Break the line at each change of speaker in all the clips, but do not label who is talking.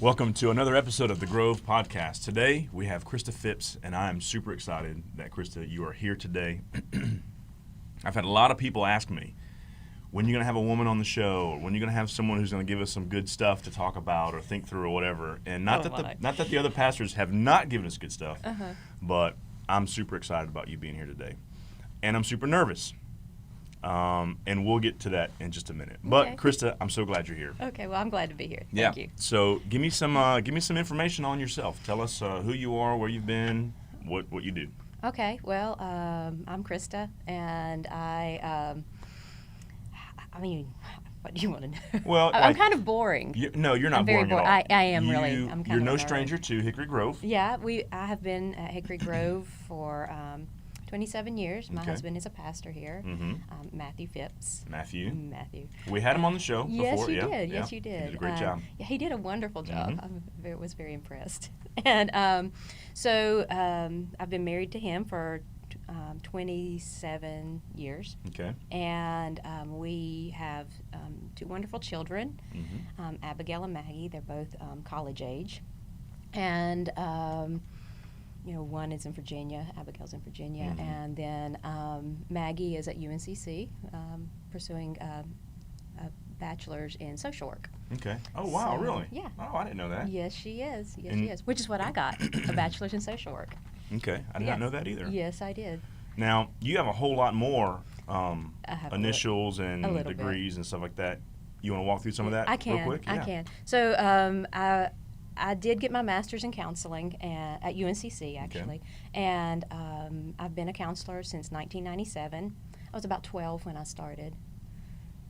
Welcome to another episode of the Grove Podcast. Today we have Christa Phipps, and I am super excited that, Christa, you are here today. I've had a lot of people ask me, when are you going to have a woman on the show? Or when are you going to have someone who's going to give us some good stuff to talk about or think through or whatever? And not that the other pastors have not given us good stuff, but I'm super excited about you being here today. And I'm super nervous. And we'll get to that in just a minute. But Christa, I'm so glad you're here.
Okay, well, I'm glad to be here.
Yeah.
Thank you.
So give me some information on yourself. Tell us who you are, where you've been, what you do.
Okay, well, I'm Christa, and I mean, what do you want to know?
Well,
I'm kind of boring.
No, you're not
I'm very
boring at all.
I am really. I'm kind
You're
of
no
a nerd.
stranger to Hickory Grove.
Yeah, I have been at Hickory Grove for 27 years. My husband is a pastor here, Matthew Phipps.
Matthew.
Matthew.
We had him on the show
Yes,
before.
you
Yeah.
did.
Yeah.
Yes, you did.
He did a great job.
Yeah, he did a wonderful job. I was very impressed. And so I've been married to him for 27 years.
Okay.
And we have two wonderful children, Abigail and Maggie. They're both college age. And one is in Virginia, Abigail's in Virginia, and then Maggie is at UNCC pursuing a bachelor's in social work.
Okay. Oh, wow,
So,
really?
yeah.
Oh, I didn't know that.
Yes, she is. Yes, she is. Which is what I got, a bachelor's in social work.
Okay. I did not know that either.
Yes, I did.
Now, you have a whole lot more
I have
initials
a
and
little
degrees and stuff like that. You want to walk through some of that
I can.
real quick?
I can. So I did get my master's in counseling at UNCC, actually. And I've been a counselor since 1997. I was about 12 when I started.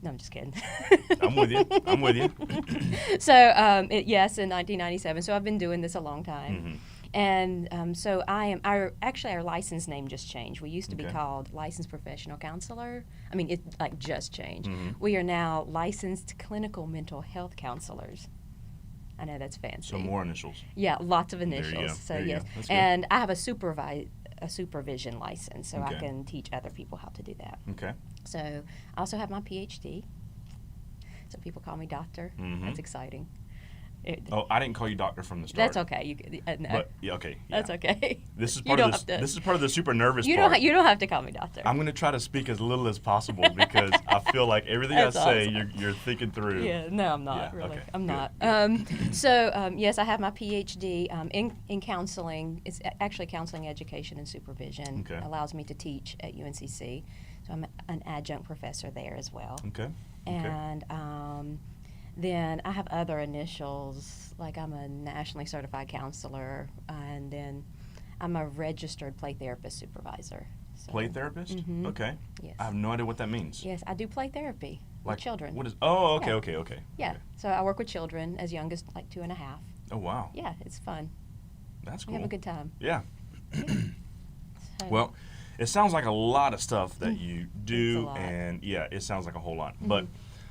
No, I'm just kidding.
I'm with you.
So, yes, in 1997. So I've been doing this a long time. And so our license name just changed. We used to be called Licensed Professional Counselor. I mean, it just changed. We are now Licensed Clinical Mental Health Counselors. I know that's fancy.
So more initials.
Yeah, lots of initials.
There you go.
So
there you
yes,
go. That's good.
and I have a supervision license, so I can teach other people how to do that.
Okay.
So I also have my PhD. So people call me doctor. That's exciting.
I didn't call you doctor from the start.
That's okay. No.
But yeah, okay. Yeah.
That's okay.
This is part of this. This is part of the super nervous
you
part.
You don't have to call me doctor.
I'm going to try to speak as little as possible because I feel like everything I say,
awesome.
you're thinking through.
Yeah, no, I'm not really.
Okay,
I'm
good.
not. So yes, I have my PhD in counseling. It's actually counseling, education, and supervision.
Okay.
Allows me to teach at UNCC. So I'm an adjunct professor there as well.
Okay.
And then I have other initials, like I'm a nationally certified counselor, and then I'm a registered play therapist supervisor. So,
Play therapist? Okay.
Yes.
I have no idea what that means.
Yes, I do play therapy with children.
What is? Oh, okay,
Yeah.
okay.
Yeah, so I work with children as young as like 2.5.
Oh, wow.
Yeah, it's fun.
That's cool.
We have a good time.
Yeah.
So,
Well, it sounds like a lot of stuff that you do,
It's a lot.
and yeah, it sounds like a whole lot. But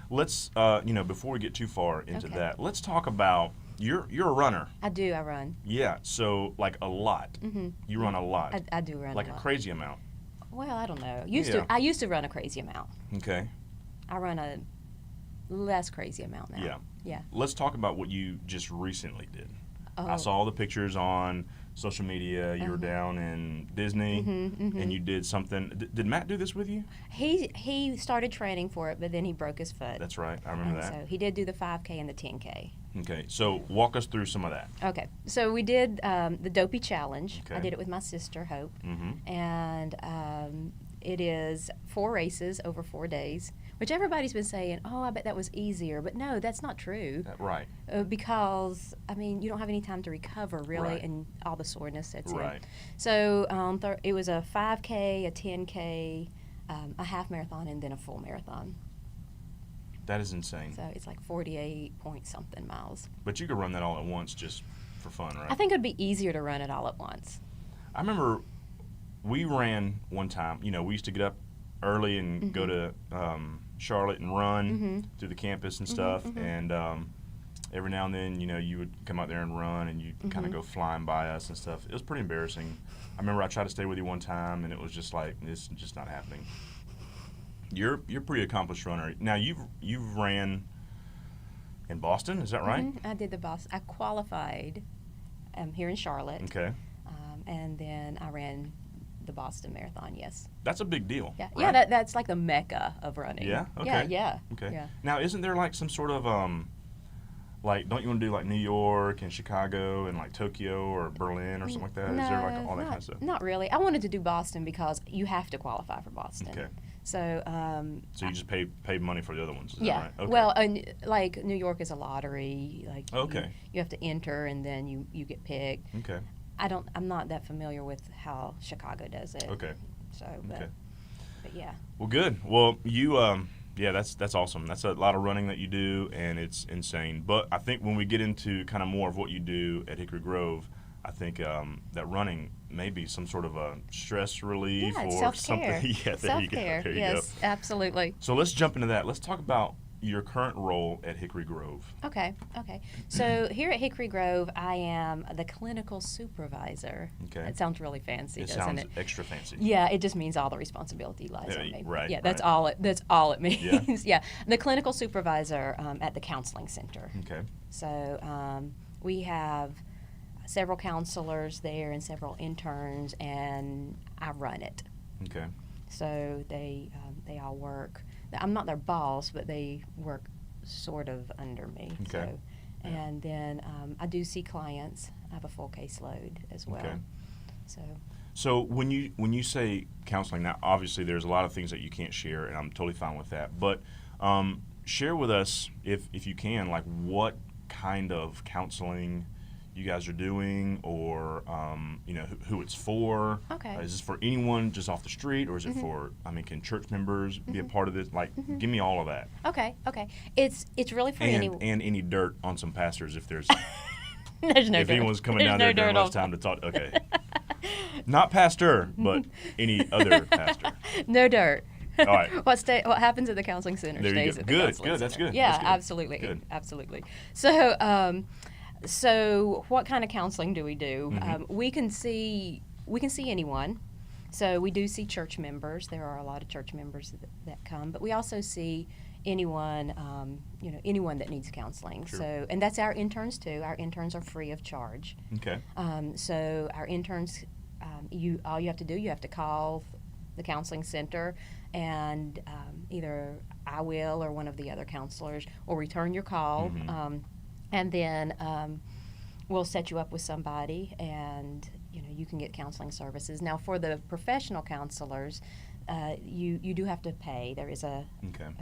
let's, before we get too far into that, let's talk about you're a runner.
I do. I run.
Yeah. So like a lot. You run a lot.
I do run
like
a lot.
crazy amount.
Well, I don't know.
Yeah.
I used to run a crazy amount.
Okay.
I run a less crazy amount now.
Yeah.
Yeah.
Let's talk about what you just recently did.
Oh.
I saw all the pictures on social media. You were down in Disney, and you did something. Did Matt do this with you?
He started training for it, but then he broke his foot.
That's right. I remember that.
So he did do the 5K and the 10K.
Okay. So walk us through some of that.
Okay. So we did the Dopey Challenge.
Okay.
I did it with my sister, Hope.
Mm-hmm.
And it is 4 races over 4 days, which everybody's been saying, oh, I bet that was easier. But no, that's not true.
Right.
Because, I mean, you don't have any time to recover, really,
Right.
and all the soreness sets in.
Right.
So it was a 5K, a 10K, a half marathon, and then a full marathon.
That is insane.
So it's like 48 point something miles.
But you could run that all at once just for fun, right?
I think it would be easier to run it all at once.
I remember we ran one time. You know, we used to get up early and go to Charlotte and run through the campus and stuff. And every now and then, you know, you would come out there and run, and you'd kind of go flying by us and stuff. It was pretty embarrassing. I remember I tried to stay with you one time, and it was just like, this is just not happening. You're a pretty accomplished runner. Now you've ran In Boston, is that right?
I did the Boston. I qualified here in Charlotte.
Okay.
And then I ran the Boston Marathon, yes.
That's a big deal.
Yeah,
right?
yeah. That's like the mecca of running.
Yeah? Okay.
Yeah.
Okay.
Yeah.
Now, isn't there like some sort of, like, don't you want to do like New York and Chicago and like Tokyo or Berlin or something like that?
No,
Is there like all that kind of stuff?
Not really. I wanted to do Boston because you have to qualify for Boston.
Okay.
So.
So you just pay money for the other ones, is
Yeah.
that right? Okay.
Well, like New York is a lottery. Like.
Okay.
You have to enter and then you get picked.
Okay.
I'm not that familiar with how Chicago does it.
Okay.
So,
Okay.
but yeah.
Well, good. Well, you, yeah, that's awesome. That's a lot of running that you do, and it's insane. But I think when we get into kind of more of what you do at Hickory Grove, I think that running may be some sort of a stress relief
Yeah, it's
or
self-care.
something. Yeah, there you go.
Self-care.
There you
Yes,
go.
absolutely.
So let's jump into that. Let's talk about your current role at Hickory Grove.
Okay. So here at Hickory Grove, I am the clinical supervisor.
Okay.
It sounds really fancy,
It
doesn't
sounds
it?
extra fancy.
Yeah, it just means all the responsibility lies on me.
Right.
Yeah,
right.
that's all it means.
Yeah.
Yeah. The clinical supervisor at the counseling center.
Okay.
So we have several counselors there and several interns, and I run it.
Okay.
So they all work. I'm not their boss, but they work sort of under me.
Okay.
So, and then I do see clients. I have a full caseload as well.
Okay.
So
when you say counseling, now obviously there's a lot of things that you can't share, and I'm totally fine with that. But share with us, if you can, like what kind of counseling you guys are doing, or who it's for.
Okay.
Is this for anyone just off the street, or is it for? I mean, can church members be a part of this? Like, give me all of that.
Okay. It's really for anyone.
And any dirt on some pastors if there's
There's no
if
dirt.
anyone's coming
There's
down
no
there during
dirt
lunch time to talk. Okay. Not pastor, but any other pastor.
No dirt.
All right.
What happens at the counseling center
There you
stays
go.
at the
Good,
counseling
good. That's
center.
good.
Yeah,
That's good.
absolutely,
Good.
absolutely. So what kind of counseling do we do? We can see anyone. So we do see church members. There are a lot of church members that come, but we also see anyone, anyone that needs counseling.
Sure.
So, and that's our interns too. Our interns are free of charge.
Okay.
So our interns, all you have to do, you have to call the counseling center, and either I will or one of the other counselors will return your call, and then we'll set you up with somebody, and you can get counseling services. Now, for the professional counselors, you do have to pay. There is a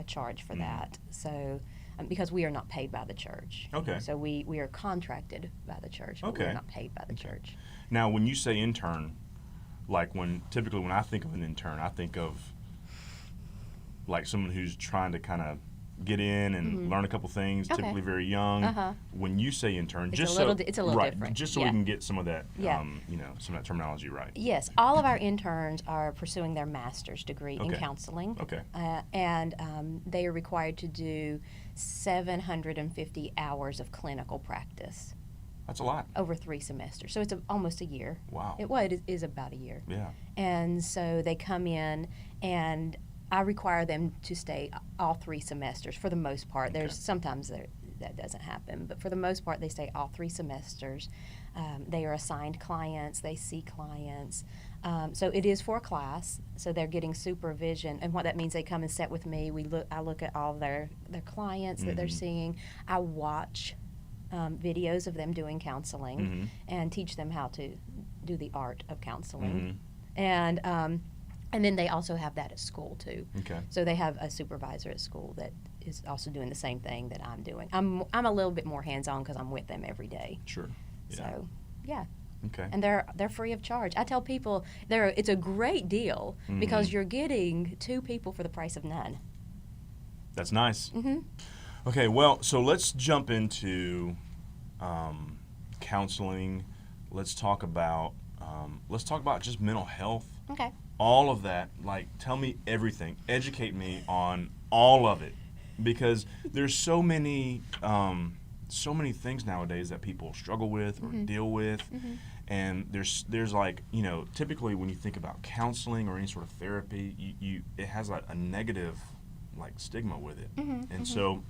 charge for that. So. Because we are not paid by the church.
Okay.
So we are contracted by the church, but we are not paid by the church.
Now, when you say intern, like typically when I think of an intern, I think of like someone who's trying to kind of get in and learn a couple things, typically very young. When you say intern,
it's a little
right,
different.
Just so we can get some of that,
Yeah.
some of that terminology right.
Yes, all of our interns are pursuing their master's degree in
Okay.
counseling.
Okay.
And they are required to do 750 hours of clinical practice
That's a lot.
over 3 semesters. So it's almost a year.
Wow.
It is about a year.
Yeah.
And so they come in, and I require them to stay all 3 semesters for the most part.
Okay.
There's sometimes that doesn't happen, but for the most part, they stay all 3 semesters. They are assigned clients. They see clients. So it is for a class. So they're getting supervision, and what that means, they come and sit with me. I look at all their clients that they're seeing. I watch videos of them doing counseling and teach them how to do the art of counseling. And then they also have that at school too.
Okay.
So they have a supervisor at school that is also doing the same thing that I'm doing. I'm a little bit more hands-on because I'm with them every day.
Sure. Yeah.
So, yeah.
Okay.
And they're free of charge. I tell people it's a great deal because you're getting 2 people for the price of none.
That's nice. Okay, well, so let's jump into counseling. Let's talk about just mental health.
Okay.
All of that. Like, tell me everything. Educate me on all of it, because there's so many things nowadays that people struggle with or deal with. And there's like, typically when you think about counseling or any sort of therapy, it has a negative like stigma with it. So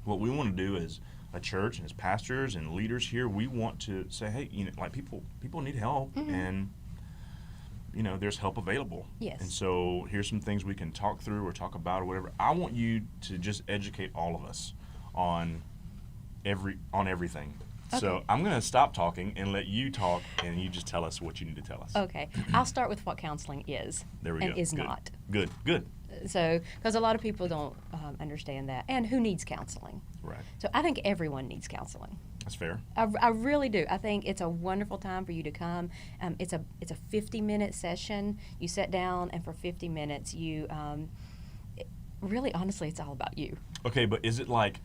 what we want to do as a church and as pastors and leaders here, we want to say, hey, like people need help, and there's help available.
Yes.
And so here's some things we can talk through or talk about or whatever. I want you to just educate all of us on everything.
Okay.
So I'm going to stop talking and let you talk, and you just tell us what you need to tell us.
Okay. I'll start with what counseling is
There we
and
go.
is
Good.
not.
Good.
So, because a lot of people don't understand that, and who needs counseling.
Right.
So I think everyone needs counseling.
That's fair.
I really do. I think it's a wonderful time for you to come. It's a 50-minute session. You sit down, and for 50 minutes, you really, honestly, it's all about you.
Okay, but is it like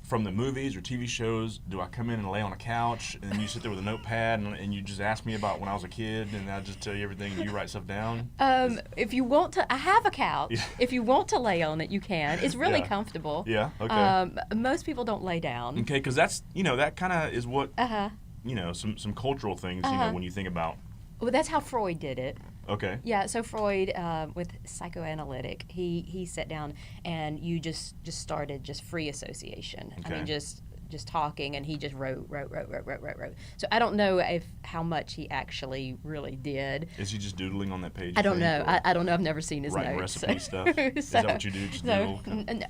from the movies or TV shows? Do I come in and lay on a couch, and then you sit there with a notepad, and you just ask me about when I was a kid, and I just tell you everything, and you write stuff down?
If you want to, I have a couch.
Yeah.
If you want to lay on it, you can. It's really
Yeah.
comfortable.
Yeah. Okay.
Most people don't lay down.
Okay, because that's that kind of is what
Uh-huh.
some cultural things
Uh-huh.
when you think about.
Well, that's how Freud did it.
Okay.
Yeah, so Freud, with psychoanalytic, he sat down and you just started just free association. I
Okay.
mean, just talking, and he just wrote. So I don't know how much he actually really did.
Is he just doodling on that page?
I don't
you think,
know.
or
I don't know. I've never seen his
writing
notes.
recipe stuff? Is that what you do? Just doodle?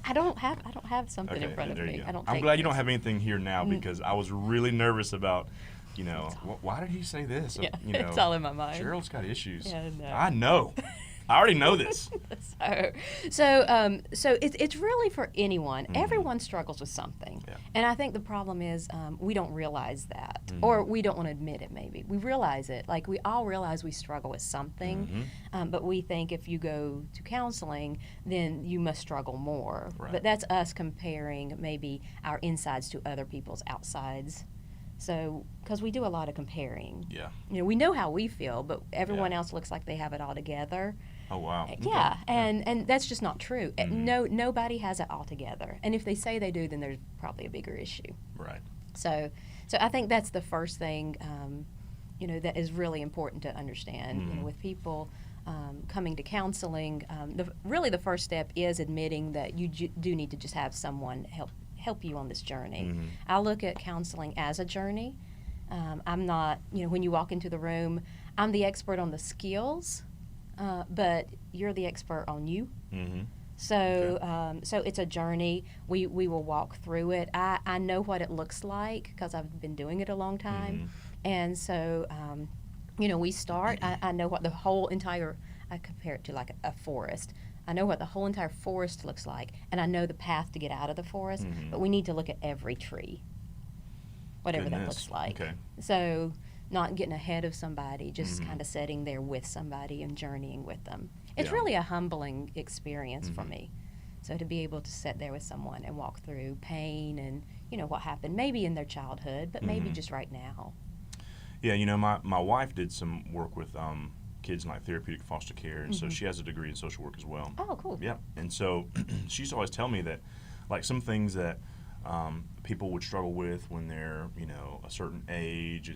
I don't have something in front of
there you
me.
go.
I don't.
I'm
take
glad you don't
notes.
have anything here now, because I was really nervous about, why did he say this?
Yeah, it's all in my mind.
Gerald's got issues.
Yeah,
I know. I already know this.
So it's really for anyone.
Mm-hmm.
Everyone struggles with something,
Yeah.
and I think the problem is we don't realize that, or we don't want to admit it. Maybe we realize it. Like, we all realize we struggle with something, but we think if you go to counseling, then you must struggle more.
Right.
But that's us comparing maybe our insides to other people's outsides. So, because we do a lot of comparing.
Yeah.
We know how we feel, but everyone
Yeah.
else looks like they have it all together.
Oh, wow. Okay.
Yeah, and that's just not true. Nobody has it all together. And if they say they do, then there's probably a bigger issue.
Right.
So I think that's the first thing, that is really important to understand. With people coming to counseling, the first step is admitting that you do need to just have someone help you on this journey. I look at counseling as a journey. I'm not, when you walk into the room, I'm the expert on the skills, but you're the expert on you. So so it's a journey. We will walk through it. I know what it looks like because I've been doing it a long time. And so, we start. I know what the whole entire, I compare it to like a forest. I know what the whole entire forest looks like, and I know the path to get out of the forest, but we need to look at every tree, whatever that
Goodness.
looks like.
Okay.
So not getting ahead of somebody, just kind of sitting there with somebody and journeying with them. It's
Yeah.
really a humbling experience for me. So to be able to sit there with someone and walk through pain and, what happened maybe in their childhood, but maybe just right now.
Yeah, my wife did some work with kids in like therapeutic foster care, and so she has a degree in social work as well.
Oh, cool.
Yeah, and so she used to always tell me that, like, some things that people would struggle with when they're a certain age,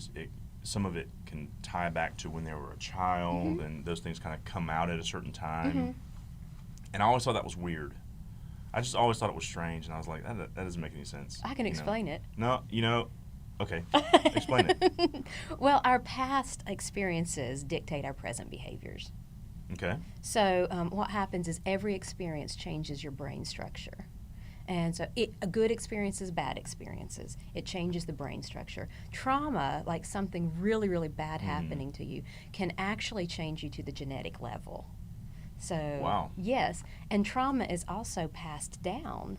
some of it can tie back to when they were a child, and those things kind of come out at a certain time. And I always thought that was weird. I just always thought it was strange, and I was like, that doesn't make any sense.
I can explain it.
No, okay, explain it.
Well, our past experiences dictate our present behaviors.
Okay.
So what happens is every experience changes your brain structure. And so good experiences, bad experiences, it changes the brain structure. Trauma, like something really, really bad happening to you, can actually change you to the genetic level. So,
wow.
Yes, and trauma is also passed down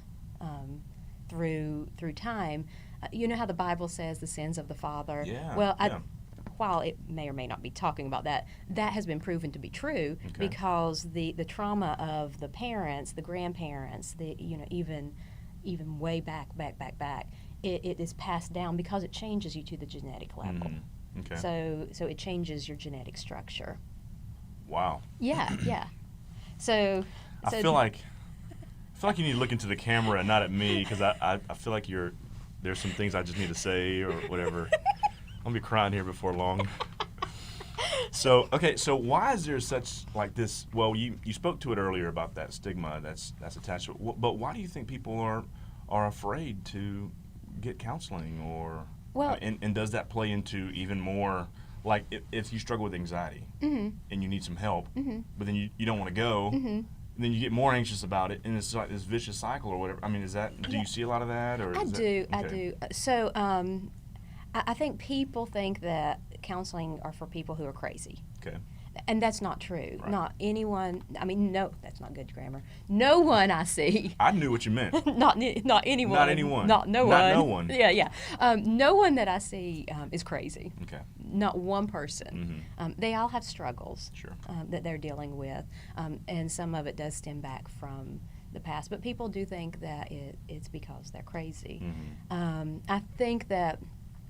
through time. You know how the Bible says the sins of the father?
Yeah.
Well,
yeah.
While it may or may not be talking about that, that has been proven to be true because the trauma of the parents, the grandparents, even way back, it is passed down because it changes you to the genetic level.
Okay.
So it changes your genetic structure.
Wow.
Yeah. So
I feel like you need to look into the camera and not at me, because I feel like there's some things I just need to say or whatever. I'll be crying here before long. So why is there such like this? Well, you spoke to it earlier about that stigma that's attached to it. But why do you think people are afraid to get counseling, or
Well,
and does that play into even more, like if you struggle with anxiety
mm-hmm.
and you need some help,
Mm-hmm.
but then you don't want to go,
Mm-hmm.
and then you get more anxious about it, and it's like this vicious cycle or whatever. I mean, do
Yeah.
you see a lot of that? Or
I
is
do.
that,
I do. So I think people think that counseling are for people who are crazy.
Okay.
And that's not true.
Right.
Not anyone. I mean, no, that's not good grammar. No one I see.
I knew what you meant.
Not anyone.
Not anyone.
Not no
Not
one.
no one.
Yeah, yeah. No one that I see is crazy.
Okay.
Not one person.
Mm-hmm.
They all have struggles
Sure.
that they're dealing with, and some of it does stem back from the past. But people do think that it's because they're crazy.
Mm-hmm.
I think that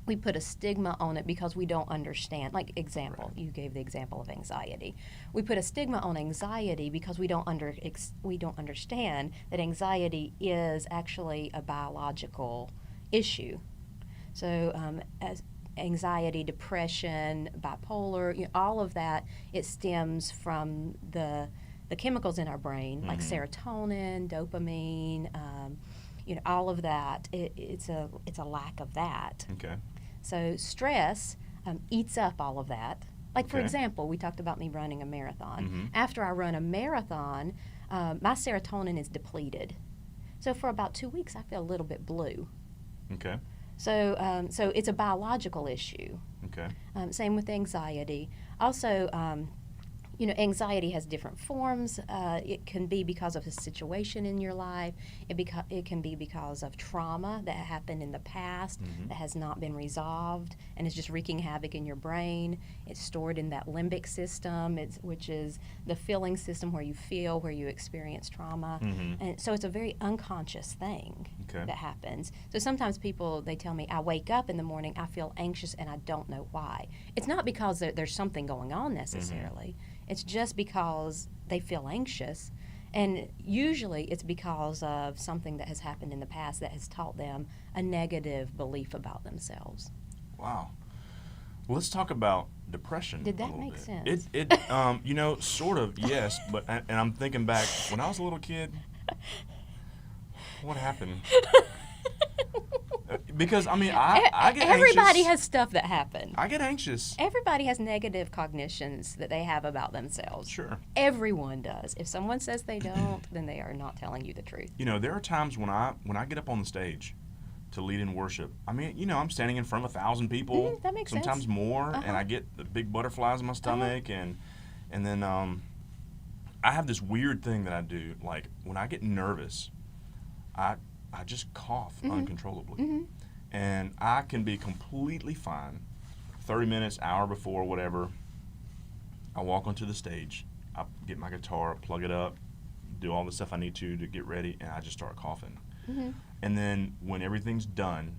we put a stigma on it because we don't understand. Like example,
Right.
you gave the example of anxiety. We put a stigma on anxiety because we don't understand that anxiety is actually a biological issue. So as anxiety, depression, bipolar, all of that, it stems from the chemicals in our brain, like serotonin, dopamine, all of that. It's a lack of that.
Okay.
So stress eats up all of that. Like, for
Okay.
example, we talked about me running a marathon.
Mm-hmm.
After I run a marathon, my serotonin is depleted. So for about 2 weeks, I feel a little bit blue.
Okay.
So it's a biological issue.
Okay.
Same with anxiety. Also, anxiety has different forms. It can be because of a situation in your life. It can be because of trauma that happened in the past that has not been resolved and is just wreaking havoc in your brain. It's stored in that limbic system, which is the feeling system where you experience trauma. And so it's a very unconscious thing that happens. So sometimes people, they tell me, I wake up in the morning, I feel anxious, and I don't know why. It's not because there's something going on necessarily. It's just because they feel anxious, and usually it's because of something that has happened in the past that has taught them a negative belief about themselves.
Wow. Well, let's talk about depression.
Did that
a little
make
bit.
sense?
It sort of, yes, but and I'm thinking back when I was a little kid. What happened? Because I mean, I get anxious.
Everybody has stuff that happened.
I get anxious.
Everybody has negative cognitions that they have about themselves.
Sure.
Everyone does. If someone says they don't, then they are not telling you the truth.
There are times when I get up on the stage to lead in worship. I mean, I'm standing in front of 1,000 people.
That makes
sometimes
sense.
more, and I get the big butterflies in my stomach, and then I have this weird thing that I do. Like when I get nervous, I just cough uncontrollably. And I can be completely fine 30 minutes, hour before, whatever. I walk onto the stage, I get my guitar, plug it up, do all the stuff I need to get ready, and I just start coughing. And then when everything's done,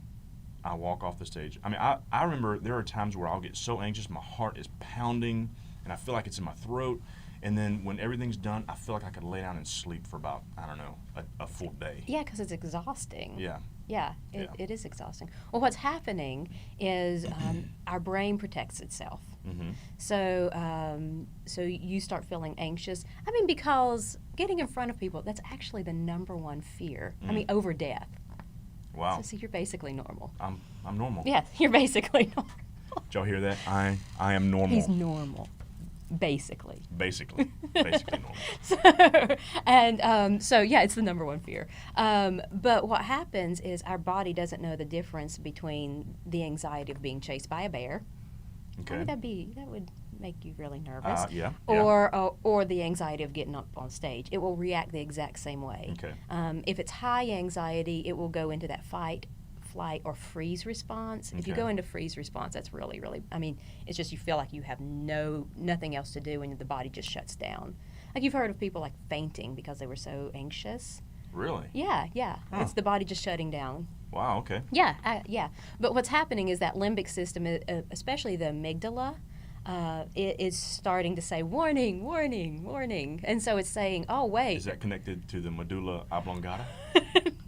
I walk off the stage. I mean, I remember there are times where I'll get so anxious, my heart is pounding, and I feel like it's in my throat. And then when everything's done, I feel like I could lay down and sleep for about, I don't know, a full day.
Yeah, because it's exhausting.
Yeah.
Yeah, it is exhausting. Well, what's happening is our brain protects itself. So you start feeling anxious. I mean, because getting in front of people, that's actually the number one fear. I mean, over death.
Wow.
So you're basically normal.
I'm normal.
Yeah, you're basically normal.
Did y'all hear that? I am normal.
He's normal. Basically
normal.
So yeah, it's the number one fear. But what happens is our body doesn't know the difference between the anxiety of being chased by a bear.
Okay.
I mean, that would make you really nervous.
Yeah.
Or the anxiety of getting up on stage. It will react the exact same way.
Okay.
If it's high anxiety, it will go into that fight, flight, or freeze response. If you
Okay.
go into freeze response, that's really, really, I mean, it's just you feel like you have nothing else to do and the body just shuts down. Like you've heard of people like fainting because they were so anxious.
Really?
Yeah.
Huh.
It's the body just shutting down.
Wow, okay.
Yeah. But what's happening is that limbic system, especially the amygdala, it is starting to say, warning, warning, warning. And so it's saying, oh, wait.
Is that connected to the medulla oblongata?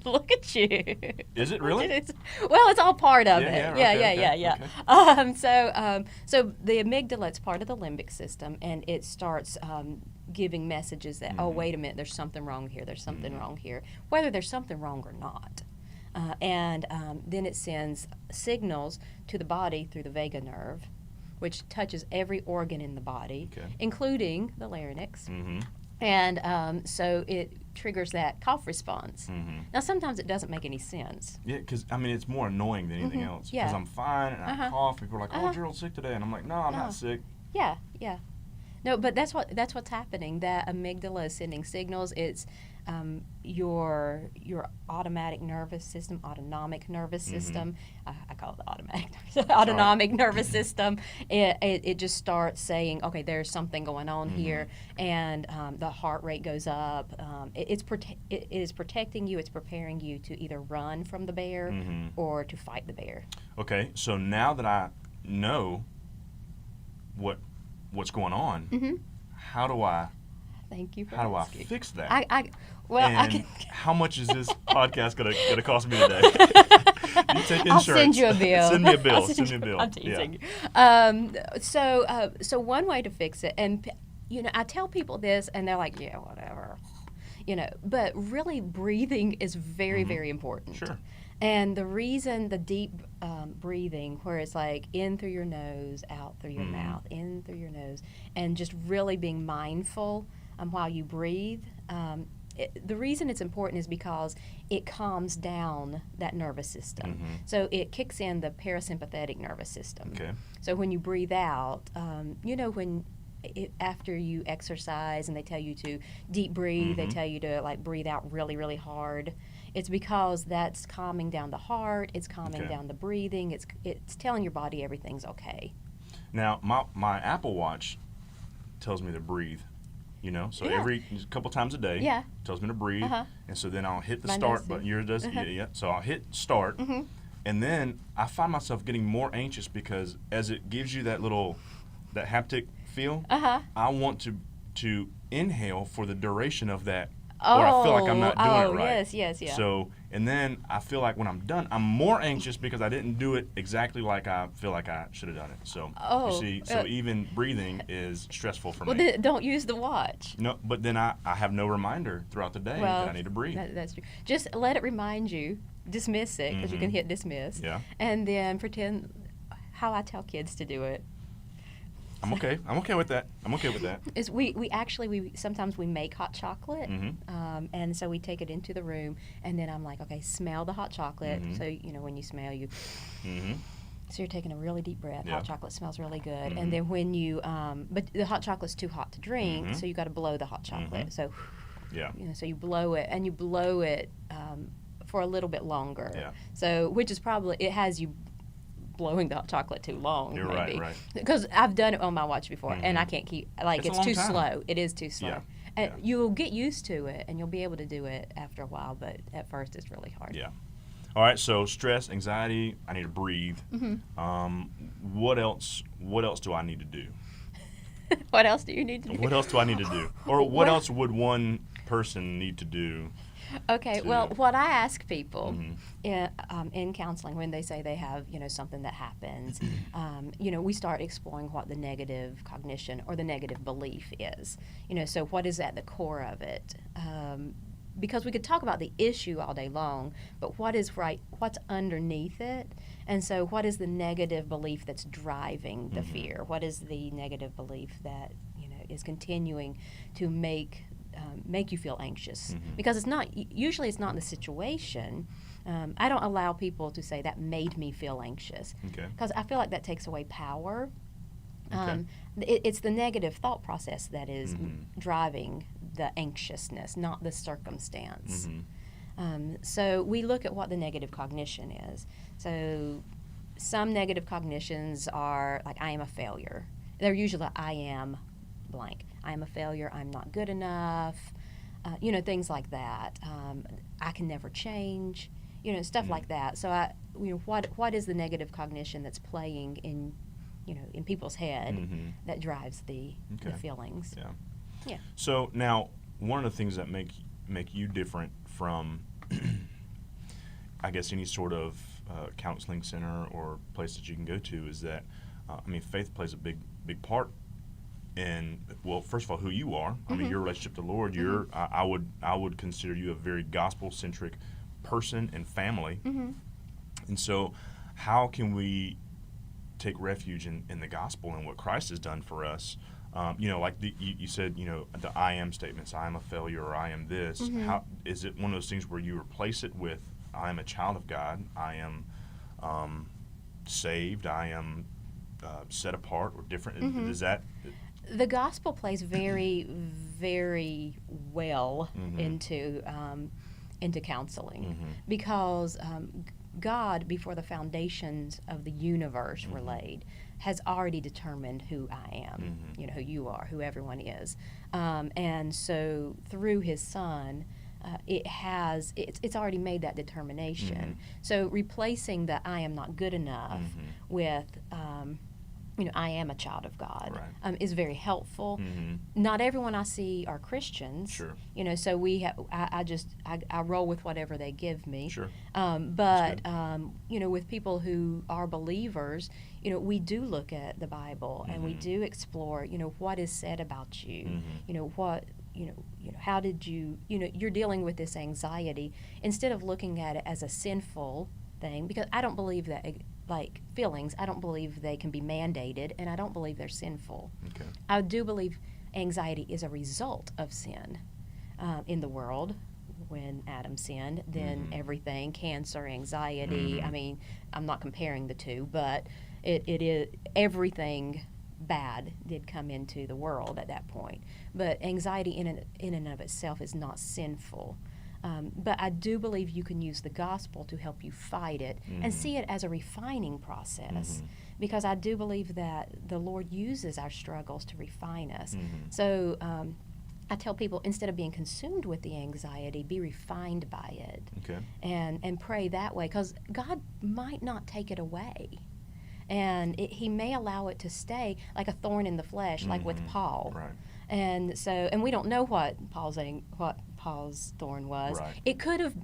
Look at you.
Is it really?
Well, it's all part of it.
Okay.
So the amygdala, it's part of the limbic system, and it starts giving messages that, oh, wait a minute, there's something wrong here, there's something wrong here, whether there's something wrong or not. and then it sends signals to the body through the vagus nerve, which touches every organ in the body, including the larynx.
Mm-hmm.
And so it triggers that cough response.
Mm-hmm.
Now, sometimes it doesn't make any sense.
Yeah, because, I mean, it's more annoying than anything else.
Yeah.
Because I'm fine and I cough. People are like, oh, Gerald's sick today. And I'm like, no, I'm not sick.
Yeah. No, but that's what's happening. That amygdala is sending signals. It's your automatic nervous system, autonomic nervous system. I call it the automatic autonomic nervous system. It just starts saying, okay, there's something going on here, and the heart rate goes up. It is protecting you. It's preparing you to either run from the bear or to fight the bear.
Okay, so now that I know what's going on, how do I
Thank you for
how do I
asking.
fix that?
And
how much is this podcast gonna cost me today? Do you take insurance?
I'll send you a bill.
Send me a bill. Send me a bill.
I'm teasing
Yeah.
you. So one way to fix it, and I tell people this, and they're like, yeah, whatever. But really, breathing is very, very important.
Sure.
And the reason the deep breathing, where it's like in through your nose, out through your mouth, in through your nose, and just really being mindful while you breathe. The reason it's important is because it calms down that nervous system. So it kicks in the parasympathetic nervous system.
Okay.
So when you breathe out, after you exercise and they tell you to deep breathe, they tell you to like breathe out really, really hard. It's because that's calming down the heart. It's calming down the breathing. It's telling your body everything's okay.
Now my Apple Watch tells me to breathe. So every couple times a day, tells me to breathe, and so then I'll hit the start button. Yours does, yeah. So I'll hit start, and then I find myself getting more anxious because as it gives you that haptic feel, I want to inhale for the duration of that, or I feel like I'm not doing it right.
Yes.
So, and then I feel like when I'm done, I'm more anxious because I didn't do it exactly like I feel like I should have done it. So, you see, so even breathing is stressful for me.
Well, then don't use the watch.
No, but then I have no reminder throughout the day that I need to breathe.
That's true. Just let it remind you. Dismiss it, because you can hit dismiss.
Yeah.
And then pretend how I tell kids to do it.
I'm okay. I'm okay with that.
Is we sometimes we make hot chocolate, and so we take it into the room, and then I'm like, okay, smell the hot chocolate. So when you smell, you. So you're taking a really deep breath.
Yeah.
Hot chocolate smells really good, and then when you, but the hot chocolate's too hot to drink, so you got to blow the hot chocolate. So.
Yeah.
So you blow it, and you blow it for a little bit longer.
Yeah.
So which is probably it has you blowing the hot chocolate too long.
You're
maybe.
right.
Because I've done it on my watch before, and I can't keep it's too slow. It is too slow.
Yeah.
And you'll get used to it, and you'll be able to do it after a while. But at first, it's really hard.
Yeah. All right. So stress, anxiety. I need to breathe. What else do I need to do?
What else do you need to do?
What else do I need to do? Or what else would one person need to do?
Okay, well, what I ask people in counseling when they say they have, something that happens, we start exploring what the negative cognition or the negative belief is. So what is at the core of it? Because we could talk about the issue all day long, but what's underneath it? And so what is the negative belief that's driving the fear? What is the negative belief that, is continuing to make you feel anxious? Because usually it's not the situation. I don't allow people to say that made me feel anxious, because I feel like that takes away power. It's the negative thought process that is driving the anxiousness, not the circumstance. So we look at what the negative cognition is. So some negative cognitions are like, I am a failure. They're usually I am blank. I am a failure. I'm not good enough. Things like that. I can never change. Stuff like that. So what is the negative cognition that's playing in people's head that drives the feelings? Yeah.
So now, one of the things that make you different from, I guess, any sort of counseling center or place that you can go to is that, faith plays a big part in, well, first of all, who you are. I mean, your relationship to the Lord. I would consider you a very gospel-centric person and family.
Mm-hmm.
And so how can we take refuge in the gospel and what Christ has done for us? Like you said, the I am statements, I am a failure, or I am this.
Mm-hmm.
How is it one of those things where you replace it with I am a child of God, I am saved, I am set apart or different?
Mm-hmm.
Is that...
The gospel plays very, very well
Mm-hmm.
into counseling,
Mm-hmm.
because God, before the foundations of the universe were
Mm-hmm.
laid, has already determined who I am,
Mm-hmm.
Who you are, who everyone is. And so through his son, it's already made that determination.
Mm-hmm.
So replacing the I am not good enough
Mm-hmm.
with I am a child of God,
Right.
is very helpful.
Mm-hmm.
Not everyone I see are Christians.
Sure.
So I roll with whatever they give me.
Sure.
But with people who are believers, we do look at the Bible, and we do explore, what is said about you.
Mm-hmm.
How did you're dealing with this anxiety, instead of looking at it as a sinful thing, because I don't believe that, like feelings, I don't believe they can be mandated, and I don't believe they're sinful.
Okay.
I do believe anxiety is a result of sin in the world. When Adam sinned, then everything, cancer, anxiety, I mean, I'm not comparing the two, but it is everything bad did come into the world at that point. But anxiety in and of itself is not sinful. But I do believe you can use the gospel to help you fight it and see it as a refining process, because I do believe that the Lord uses our struggles to refine us. So I tell people, instead of being consumed with the anxiety, be refined by it.
Okay.
And pray that way, because God might not take it away. And he may allow it to stay like a thorn in the flesh, like with Paul.
Right.
And we don't know what Paul's thorn was.
Right.
It could have,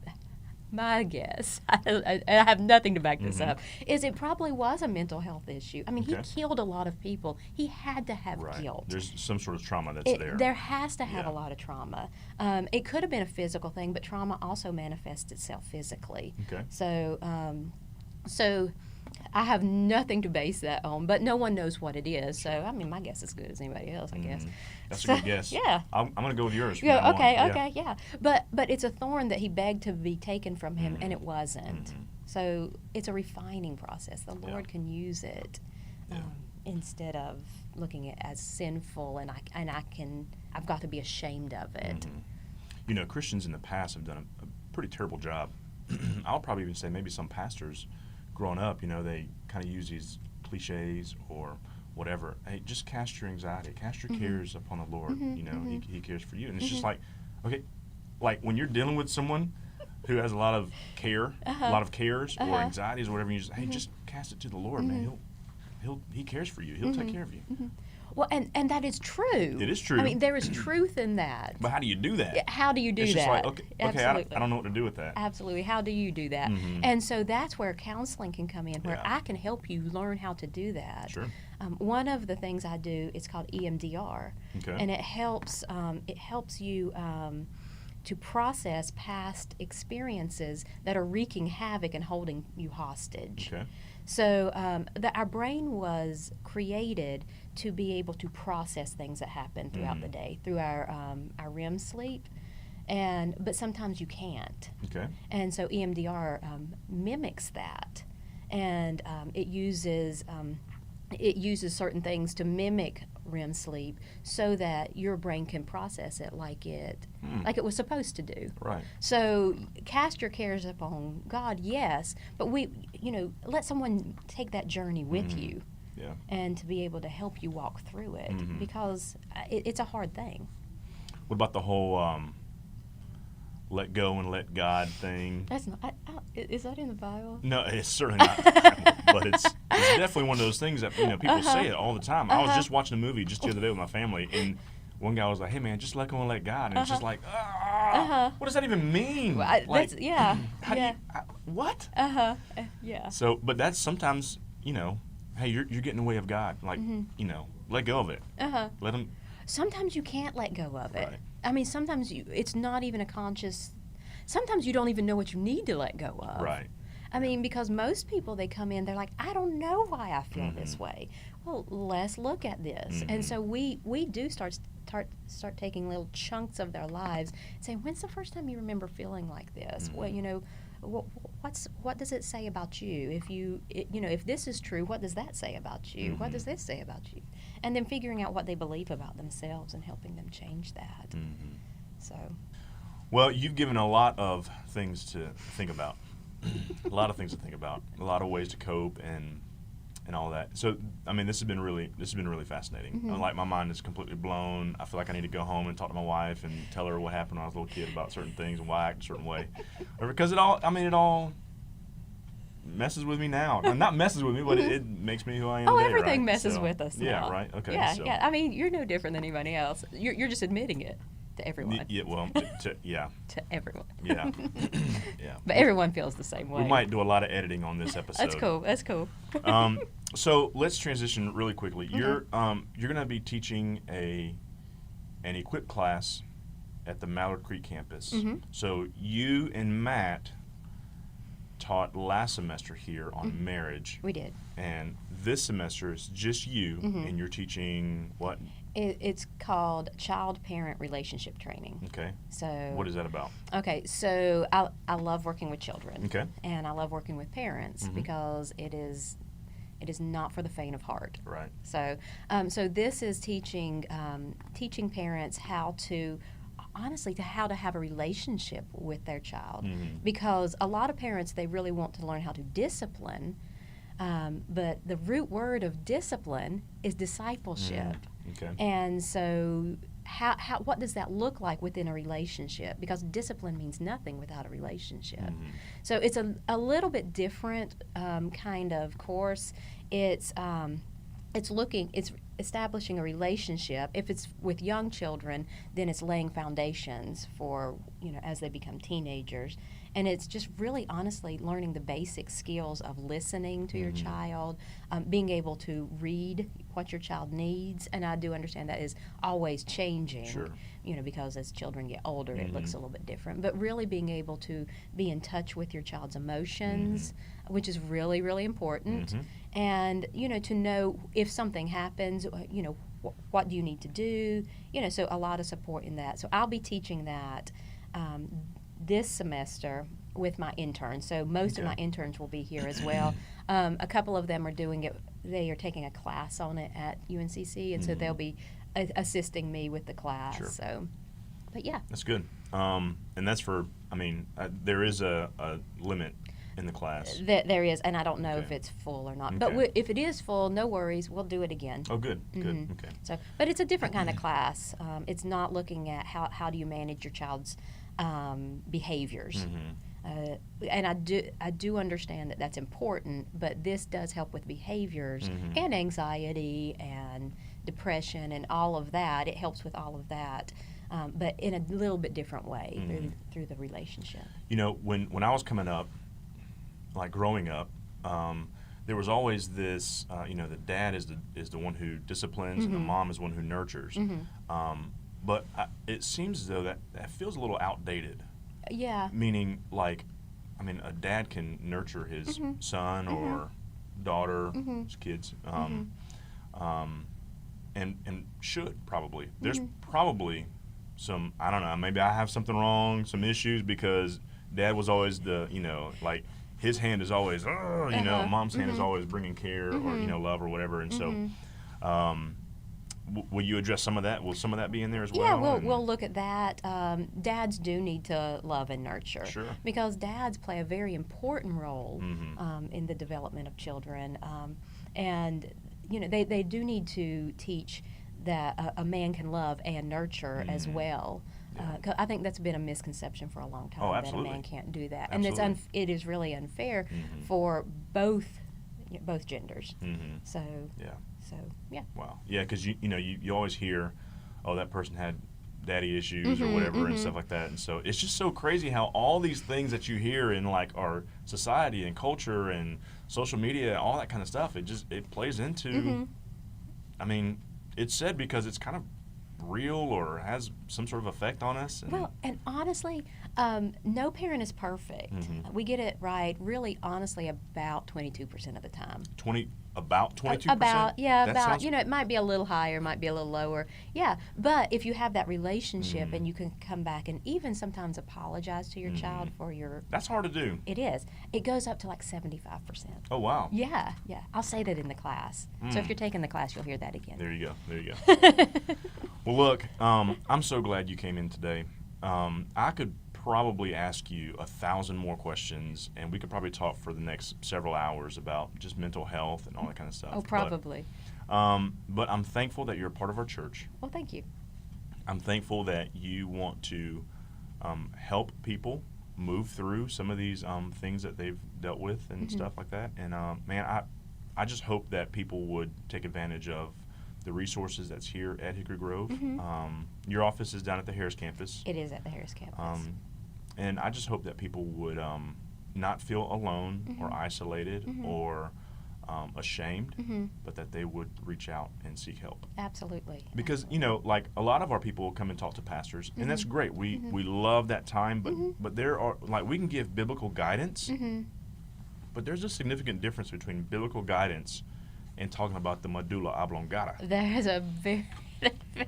my guess, I have nothing to back this up, is it probably was a mental health issue. I mean,
Okay.
he killed a lot of people. He had to have
Right.
guilt.
There's some sort of trauma that's there.
There has to have
Yeah.
a lot of trauma. It could have been a physical thing, but trauma also manifests itself physically.
Okay.
So I have nothing to base that on, but no one knows what it is. So, I mean, my guess is as good as anybody else, I guess.
That's
So,
a good guess.
yeah.
I'm going to go with yours. from
Yeah,
now on.
okay, yeah. But it's a thorn that he begged to be taken from him, and it wasn't. So it's a refining process. The Lord can use it instead of looking at it as sinful, and I've got to be ashamed of it.
Christians in the past have done a pretty terrible job. I'll probably even say maybe some pastors growing up, they kind of use these cliches or whatever. Hey, just cast your anxiety, cast your cares upon the Lord. He cares for you. And it's just like, okay, like when you're dealing with someone who has a lot of care, a lot of cares or anxieties or whatever, you just, hey, just cast it to the Lord, man. He cares for you. He'll take care of you.
Well, and that is true.
It is true.
I mean, there is truth in that.
But how do you do that?
How do you do
it's
that?
Just like, okay, I don't know what to do with that.
Absolutely. How do you do that? And so that's where counseling can come in, where I can help you learn how to do that.
Sure.
One of the things I do is called Emdr, and it helps you to process past experiences that are wreaking havoc and holding you hostage.
Okay.
So our brain was created to be able to process things that happen throughout the day through our REM sleep, but sometimes you can't.
Okay.
And so EMDR mimics that, and it uses certain things to mimic REM sleep so that your brain can process it like it was supposed to do.
Right.
So cast your cares upon God, yes, but let someone take that journey with you.
Yeah.
And to be able to help you walk through it, because it's a hard thing.
What about the whole let go and let God thing?
That's not. Is that in the Bible?
No, it's certainly not. But it's definitely one of those things that people say it all the time. I was just watching a movie just the other day with my family, and one guy was like, "Hey man, just let go and let God," and it's just like, what does that even mean?
Well,
like,
Do you,
what?
Yeah.
So, but that's sometimes hey, you're getting in the way of God. Like let go of it. Let him.
Sometimes you can't let go of it.
Right.
I mean, sometimes it's not even a conscious sometimes you don't even know what you need to let go of.
Right.
I mean, because most people, they come in, they're like, I don't know why I feel this way. Well, let's look at this. And so we do start taking little chunks of their lives, saying, when's the first time you remember feeling like this? Well, you know, what does it say about you? If this is true, what does that say about you? What does this say about you? And then figuring out what they believe about themselves and helping them change that. So.
Well, you've given a lot of things to think about. A lot of things to think about. A lot of ways to cope and all that. So, I mean, this has been really fascinating. Like, my mind is completely blown. I feel like I need to go home and talk to my wife and tell her what happened when I was a little kid about certain things and why I act a certain way. Because it all messes with me now. Not messes with me, but it makes me who I am today,
everything
right?
messes with us now.
Yeah, right? Okay.
Yeah. I mean, you're no different than anybody else. You're just admitting it to everyone.
Yeah, well, yeah.
To everyone.
Yeah. Yeah.
But everyone feels the same way.
We might do a lot of editing on this episode.
That's cool.
So let's transition really quickly. You're going to be teaching an equip class at the Mallard Creek campus. So you and Matt taught last semester here on marriage.
We did.
And this semester it's just you, and you're teaching what?
It's called Child-Parent Relationship Training.
Okay.
So
what is that about?
Okay, so I love working with children.
Okay.
And I love working with parents because it is not for the faint of heart.
Right.
So so this is teaching parents how to have a relationship with their child, because a lot of parents, they really want to learn how to discipline, but the root word of discipline is discipleship.
Okay.
And so what does that look like within a relationship? Because discipline means nothing without a relationship. So it's a little bit different kind of course. It's establishing a relationship. If it's with young children, then it's laying foundations for, as they become teenagers. And it's just really honestly learning the basic skills of listening to your child, being able to read what your child needs. And I do understand that is always changing,
Sure.
Because as children get older, it looks a little bit different. But really being able to be in touch with your child's emotions, which is really, really important. And, to know if something happens, what do you need to do? So a lot of support in that. So I'll be teaching that this semester with my interns. So most of my interns will be here as well. A couple of them are doing it. They are taking a class on it at UNCC, and so they'll be assisting me with the class.
Sure.
So, but yeah.
That's good. And that's for, there is a limit in the class.
There is, and I don't know if it's full or not.
Okay.
But if it is full, no worries. We'll do it again.
Oh, good. Good. Okay.
So, but it's a different kind of class. It's not looking at how do you manage your child's behaviors. And I do understand that that's important, but this does help with behaviors and anxiety and depression and all of that. It helps with all of that, but in a little bit different way through the relationship.
When I was coming up, like growing up, there was always this, the dad is the one who disciplines and the mom is the one who nurtures. But it seems as though that feels a little outdated.
Yeah.
Meaning, a dad can nurture his son or daughter, his kids, and should probably. There's probably some, I don't know, maybe I have something wrong, some issues, because dad was always his hand is always, mom's hand is always bringing care or, love or whatever. And so, will you address some of that? Will some of that be in there as well?
Yeah, we'll look at that. Dads do need to love and nurture.
Sure.
Because dads play a very important role in the development of children. And, they do need to teach that a man can love and nurture as well.
Yeah.
'Cause I think that's been a misconception for a long time, that a man can't do that.
Absolutely.
And it is really unfair for both genders. So, yeah.
Wow. Yeah, because you always hear, oh, that person had daddy issues or whatever and stuff like that. And so it's just so crazy how all these things that you hear in our society and culture and social media, all that kind of stuff, it plays into, it's said because it's kind of real or has some sort of effect on us.
And honestly, No parent is perfect.
Mhm.
We get it right, really, honestly, about 22% of the time.
About 22%?
About, yeah,
That
about,
sounds-
it might be a little higher, might be a little lower. Yeah, but if you have that relationship
Mm.
and you can come back and even sometimes apologize to your child for your,
That's hard to do.
it is. It goes up to like 75%.
Oh, wow.
Yeah. I'll say that in the class. So if
Mm.
you're taking the class, you'll hear that again.
There you go. Well, look, I'm so glad you came in today. I could probably ask you 1,000 more questions, and we could probably talk for the next several hours about just mental health and all that kind of stuff.
Oh, probably.
But I'm thankful that you're a part of our church.
Well, thank you.
I'm thankful that you want to help people move through some of these things that they've dealt with and stuff like that. And man, I just hope that people would take advantage of the resources that's here at Hickory Grove. Your office is down at the Harris campus.
It is at the Harris campus.
And I just hope that people would not feel alone or isolated or ashamed, but that they would reach out and seek help.
Absolutely.
Because, like a lot of our people come and talk to pastors, and that's great. We love that time, but there are, like, we can give biblical guidance, but there's a significant difference between biblical guidance and talking about the medulla oblongata.
There's a very,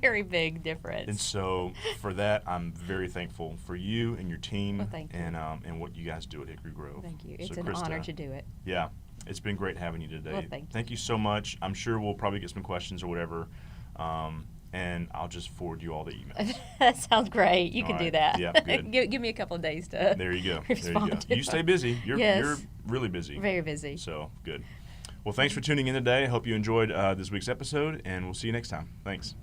very big difference.
And so for that, I'm very thankful for you and your team.
Well, thank you.
And what you guys do at Hickory Grove.
Thank you. It's
So,
an
Christa,
honor to do it.
Yeah, it's been great having you today.
Well, thank you.
Thank you so much. I'm sure we'll probably get some questions or whatever, and I'll just forward you all the emails.
That sounds great. You
All
can do
right.
that.
Yeah, good.
Give me a couple of days to
There you go.
respond to
You stay
them.
busy. You're
Yes.
really busy.
Very busy.
So good. Well, thanks for tuning in today. I hope you enjoyed this week's episode, and we'll see you next time. Thanks.